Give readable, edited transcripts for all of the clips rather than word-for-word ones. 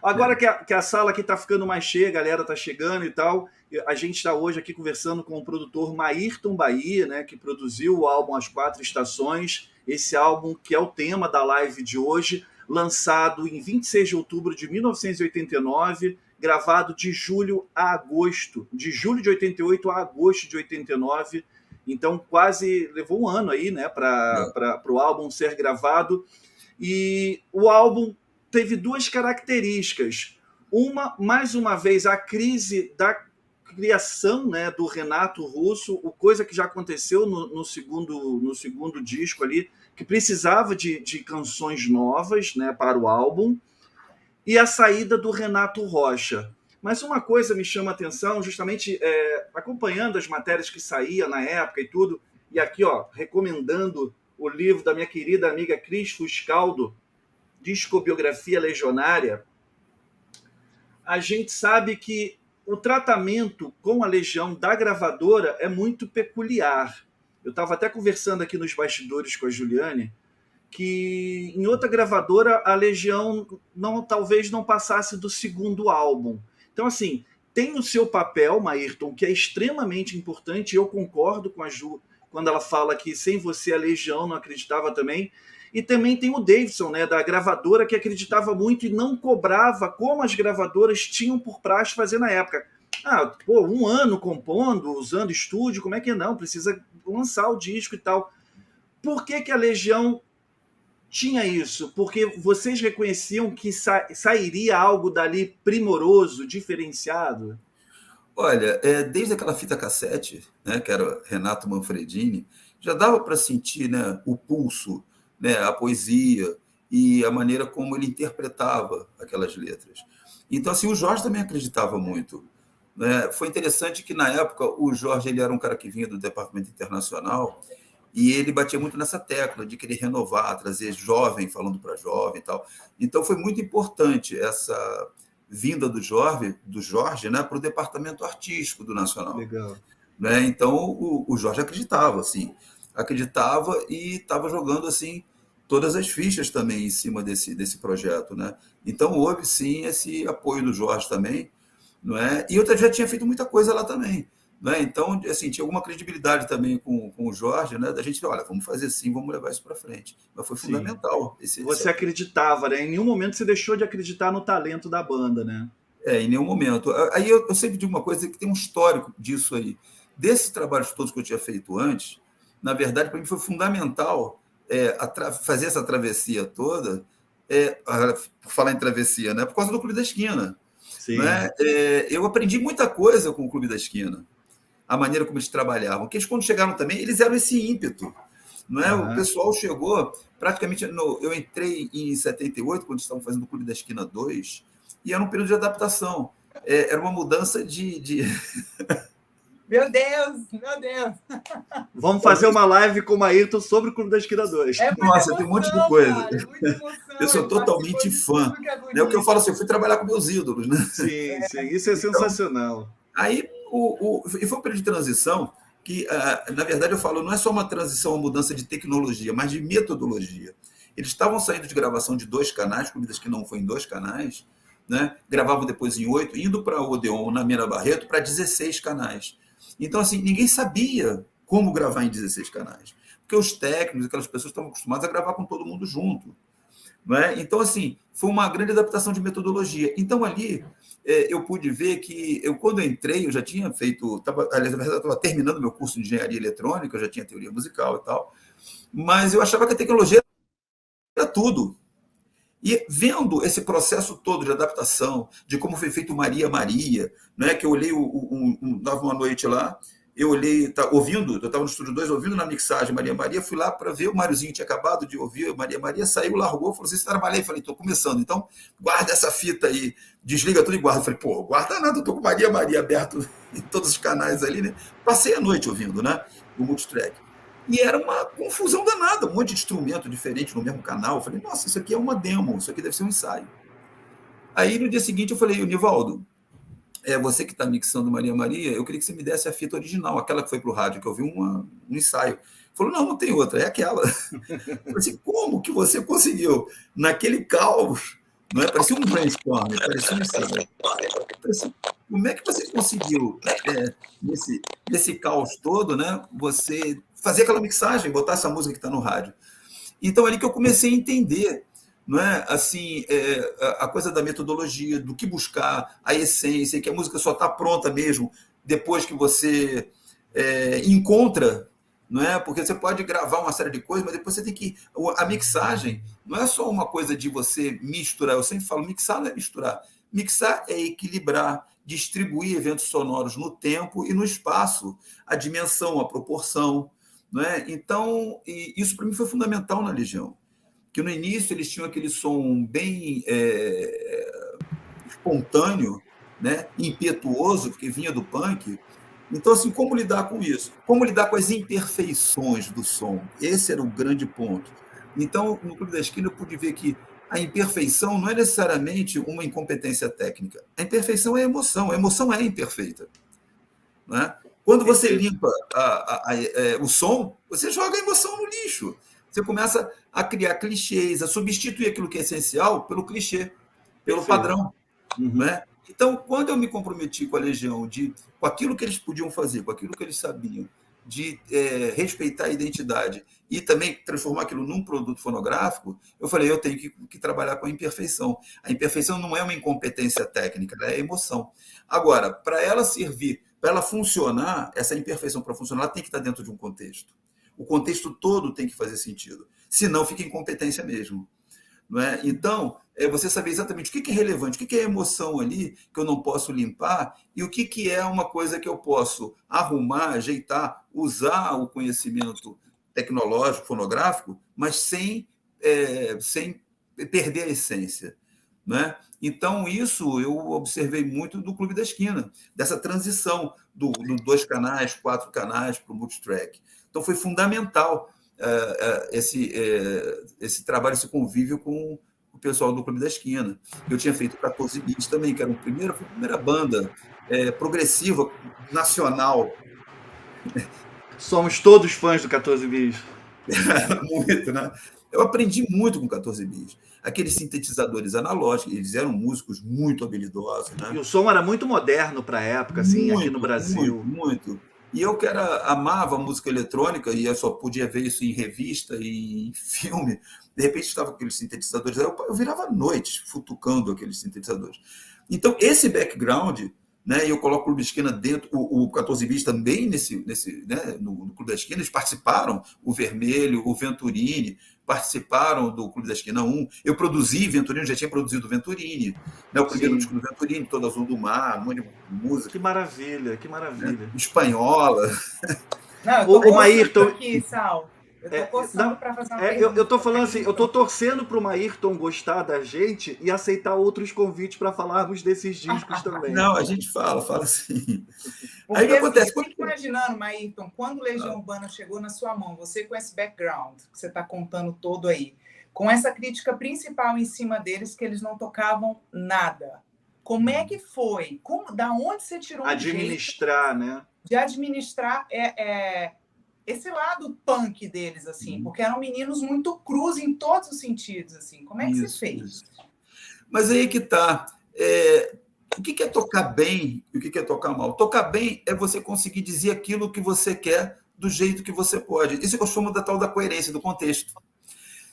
Agora né? que a sala aqui está ficando mais cheia, a galera está chegando e tal, a gente está hoje aqui conversando com o produtor Maírton Bahia, né, que produziu o álbum As Quatro Estações, esse álbum que é o tema da live de hoje, lançado em 26 de outubro de 1989, gravado de julho a agosto, de julho de 88 a agosto de 89. Então quase levou um ano aí, né, para o álbum ser gravado. E o álbum teve duas características. Uma, mais uma vez, a crise da criação, né, do Renato Russo, o coisa que já aconteceu no segundo disco ali, que precisava de canções novas, né, para o álbum, e a saída do Renato Rocha. Mas uma coisa me chama a atenção, justamente acompanhando as matérias que saíam na época e tudo, e aqui, ó, recomendando o livro da minha querida amiga Cris Fuscaldo, Discobiografia Legionária, a gente sabe que o tratamento com a Legião da gravadora é muito peculiar. Eu estava até conversando aqui nos bastidores com a Juliane, que em outra gravadora a Legião talvez não passasse do segundo álbum. Então, assim, tem o seu papel, Maírton, que é extremamente importante, e eu concordo com a Ju quando ela fala que sem você a Legião não acreditava também. E também tem o Davidson, né, da gravadora, que acreditava muito e não cobrava como as gravadoras tinham por praxe fazer na época. Ah, pô, um ano compondo, usando estúdio, como é que não? Precisa lançar o disco e tal. Por que a Legião tinha isso? Porque vocês reconheciam que sairia algo dali primoroso, diferenciado? Olha, desde aquela fita cassete, né, que era Renato Manfredini, já dava para sentir, né, o pulso, né, a poesia e a maneira como ele interpretava aquelas letras. Então, assim, o Jorge também acreditava muito, né? Foi interessante que, na época, o Jorge ele era um cara que vinha do departamento internacional e ele batia muito nessa tecla de querer renovar, trazer jovem falando para jovem e tal. Então, foi muito importante essa vinda do Jorge, né, para o departamento artístico do Nacional. Legal. Né? Então, o Jorge acreditava, assim, acreditava e estava jogando assim todas as fichas também em cima desse projeto. Né? Então, houve, sim, esse apoio do Jorge também. Não é? E eu já tinha feito muita coisa lá também. Né? Então, assim, tinha alguma credibilidade também com o Jorge, né? Da gente, olha, vamos fazer assim, vamos levar isso para frente. Mas foi Sim. fundamental esse Você apoio. acreditava, né? Em nenhum momento você deixou de acreditar no talento da banda, né? Em nenhum momento. Aí eu sempre digo uma coisa que tem um histórico disso aí. Desses trabalhos todos que eu tinha feito antes, na verdade, para mim foi fundamental fazer essa travessia toda, por falar em travessia, né? Por causa do Clube da Esquina. Sim. Né? Eu aprendi muita coisa com o Clube da Esquina, a maneira como eles trabalhavam. Porque eles, quando chegaram também, eles eram esse ímpeto. Não é? O Aham. pessoal chegou praticamente. Eu entrei em 78, quando estavam fazendo o Clube da Esquina 2, e era um período de adaptação. Era uma mudança de. Meu Deus, meu Deus. Vamos fazer uma live com o Maírton sobre o Clube da Esquina 2. É muita Nossa, tem um monte de emoção, coisa. cara, é muita Eu emoção. sou Ele participou totalmente de fã. tudo que é É o que eu falo bonito. assim, eu fui trabalhar com meus ídolos. Né? Sim, sim. Isso é Então, sensacional. aí, e foi um período de transição que, na verdade, eu falo, não é só uma transição, uma mudança de tecnologia, mas de metodologia. Eles estavam saindo de gravação de 2 canais, comidas que não foi em 2 canais, né? Gravavam depois em 8, indo para o Odeon, na Mira Barreto, para 16 canais. Então, assim, ninguém sabia como gravar em 16 canais, porque os técnicos, aquelas pessoas estavam acostumadas a gravar com todo mundo junto. Não é? Então, assim, foi uma grande adaptação de metodologia. Então, ali, eu pude ver que, quando eu entrei, eu já tinha feito, aliás, na verdade, eu estava terminando meu curso de engenharia eletrônica, eu já tinha teoria musical e tal, mas eu achava que a tecnologia era tudo. E vendo esse processo todo de adaptação, de como foi feito Maria Maria, né, que eu olhei, dava uma noite lá, eu olhei, ouvindo, eu estava no Estúdio 2, ouvindo na mixagem Maria Maria, fui lá para ver, o Máriozinho tinha acabado de ouvir Maria Maria, saiu, largou, falou assim, você trabalhei? Falei, estou começando, então guarda essa fita aí, desliga tudo e guarda. Falei, pô, guarda nada, eu estou com Maria Maria aberto em todos os canais ali, né? Passei a noite ouvindo, né, o multitrack. E era uma confusão danada, um monte de instrumento diferente no mesmo canal. Eu falei, nossa, isso aqui é uma demo, isso aqui deve ser um ensaio. Aí no dia seguinte eu falei, Nivaldo, você que está mixando Maria Maria, eu queria que você me desse a fita original, aquela que foi para o rádio, que eu vi um ensaio. Ele falou, não, não tem outra, é aquela. Eu falei assim, como que você conseguiu, naquele caos, não é? Parecia um brainstorm, parecia um ensaio. Como é que você conseguiu, nesse caos todo, né, você fazer aquela mixagem, botar essa música que está no rádio? Então, é ali que eu comecei a entender, não é? Assim, a coisa da metodologia, do que buscar, a essência, que a música só está pronta mesmo depois que você encontra, não é? Porque você pode gravar uma série de coisas, mas depois você tem que... A mixagem não é só uma coisa de você misturar. Eu sempre falo, mixar não é misturar. Mixar é equilibrar, distribuir eventos sonoros no tempo e no espaço, a dimensão, a proporção, não é? Então, isso para mim foi fundamental na Legião, que no início eles tinham aquele som bem espontâneo, né? Impetuoso, porque vinha do punk. Então, assim, como lidar com isso? Como lidar com as imperfeições do som? Esse era o grande ponto. Então, no Clube da Esquina, eu pude ver que a imperfeição não é necessariamente uma incompetência técnica. A imperfeição é emoção. A emoção é imperfeita. Né? Quando você limpa o som, você joga a emoção no lixo. Você começa a criar clichês, a substituir aquilo que é essencial pelo clichê, pelo padrão. Né? Então, quando eu me comprometi com a Legião, com aquilo que eles podiam fazer, com aquilo que eles sabiam, de respeitar a identidade e também transformar aquilo num produto fonográfico, eu falei, eu tenho que trabalhar com a imperfeição. A imperfeição não é uma incompetência técnica, ela é emoção. Agora, para ela servir, para ela funcionar, essa imperfeição para funcionar, ela tem que estar dentro de um contexto. O contexto todo tem que fazer sentido, senão fica incompetência mesmo. Não é? Então, você saber exatamente o que é relevante, o que é emoção ali que eu não posso limpar e o que é uma coisa que eu posso arrumar, ajeitar, usar o conhecimento tecnológico, fonográfico, mas sem perder a essência. Não é? Então, isso eu observei muito do Clube da Esquina, dessa transição do 2 canais, 4 canais para o multitrack. Então, foi fundamental esse trabalho, esse convívio com o pessoal do Clube da Esquina. Eu tinha feito 14 Bits também, que era a primeira banda progressiva nacional. Somos todos fãs do 14 Bits. Muito, né? Eu aprendi muito com 14 Bits. Aqueles sintetizadores analógicos, eles eram músicos muito habilidosos. Né? E o som era muito moderno para a época, assim, muito, aqui no Brasil. Muito. E eu que amava música eletrônica, e eu só podia ver isso em revista e em filme, de repente estava com aqueles sintetizadores, eu virava noites futucando aqueles sintetizadores. Então, esse background, né, eu coloco o Clube da Esquina dentro, o 14 Bits também né, no Clube da Esquina, eles participaram, o Vermelho, o Venturini, participaram do Clube da Esquina 1. Eu produzi Venturini, já tinha produzido o Venturini, né, o primeiro disco do Venturini, Todo Azul do Mar, um monte de música. Que maravilha, que maravilha. Né, espanhola. Não, eu tô Maírton aqui, Sal. Eu tô coçando para fazer uma pergunta. Eu tô falando assim, eu tô torcendo pro Maírton gostar da gente e aceitar outros convites para falarmos desses discos também. Não, a gente fala assim. Porque, aí o que acontece? Eu fico imaginando, Maírton, quando Legião Urbana chegou na sua mão, você com esse background que você está contando todo aí, com essa crítica principal em cima deles, que eles não tocavam nada. Como é que foi? Da onde você tirou administrar, né? De administrar esse lado punk deles, assim, porque eram meninos muito crus em todos os sentidos, assim. Como é que você fez? Isso. Mas aí que tá. O que é tocar bem e o que é tocar mal? Tocar bem é você conseguir dizer aquilo que você quer do jeito que você pode. Isso eu chamo da tal da coerência, do contexto.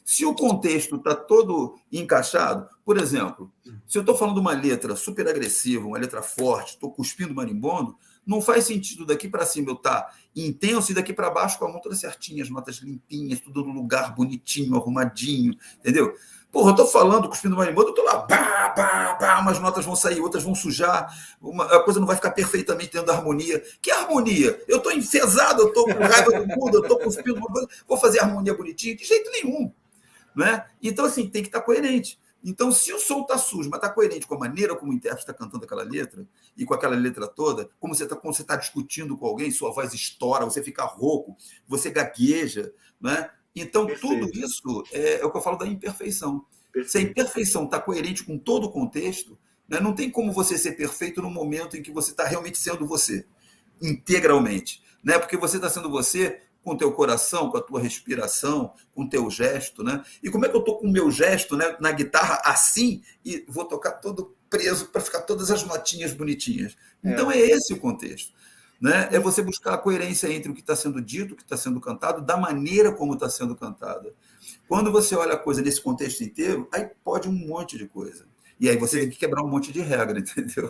Se o contexto está todo encaixado, por exemplo, se eu estou falando uma letra super agressiva, uma letra forte, estou cuspindo marimbondo, não faz sentido daqui para cima eu estar intenso e daqui para baixo com a mão toda certinha, as notas limpinhas, tudo no lugar bonitinho, arrumadinho, entendeu? Porra, eu estou falando, cuspindo marimbondo, eu estou lá, pá, pá, pá, umas notas vão sair, outras vão sujar, a coisa não vai ficar perfeitamente dentro da harmonia. Que harmonia? Eu estou enfesado, eu estou com raiva do mundo, eu estou cuspindo, vou fazer harmonia bonitinha? De jeito nenhum. Né? Então, assim, tem que estar coerente. Então, se o som está sujo, mas está coerente com a maneira como o intérprete está cantando aquela letra, e com aquela letra toda, como você está discutindo com alguém, sua voz estoura, você fica rouco, você gagueja, né? Então, tudo isso é o que eu falo da imperfeição. Perfeito. Se a imperfeição está coerente com todo o contexto, né, não tem como você ser perfeito no momento em que você está realmente sendo você, integralmente. Né? Porque você está sendo você com o teu coração, com a tua respiração, com o teu gesto, né? E como é que eu estou com o meu gesto, né, na guitarra assim e vou tocar todo preso para ficar todas as notinhas bonitinhas? Então é esse o contexto, né? É você buscar a coerência entre o que está sendo dito, o que está sendo cantado, da maneira como está sendo cantada. Quando você olha a coisa nesse contexto inteiro, aí pode um monte de coisa. E aí você tem que quebrar um monte de regra, entendeu?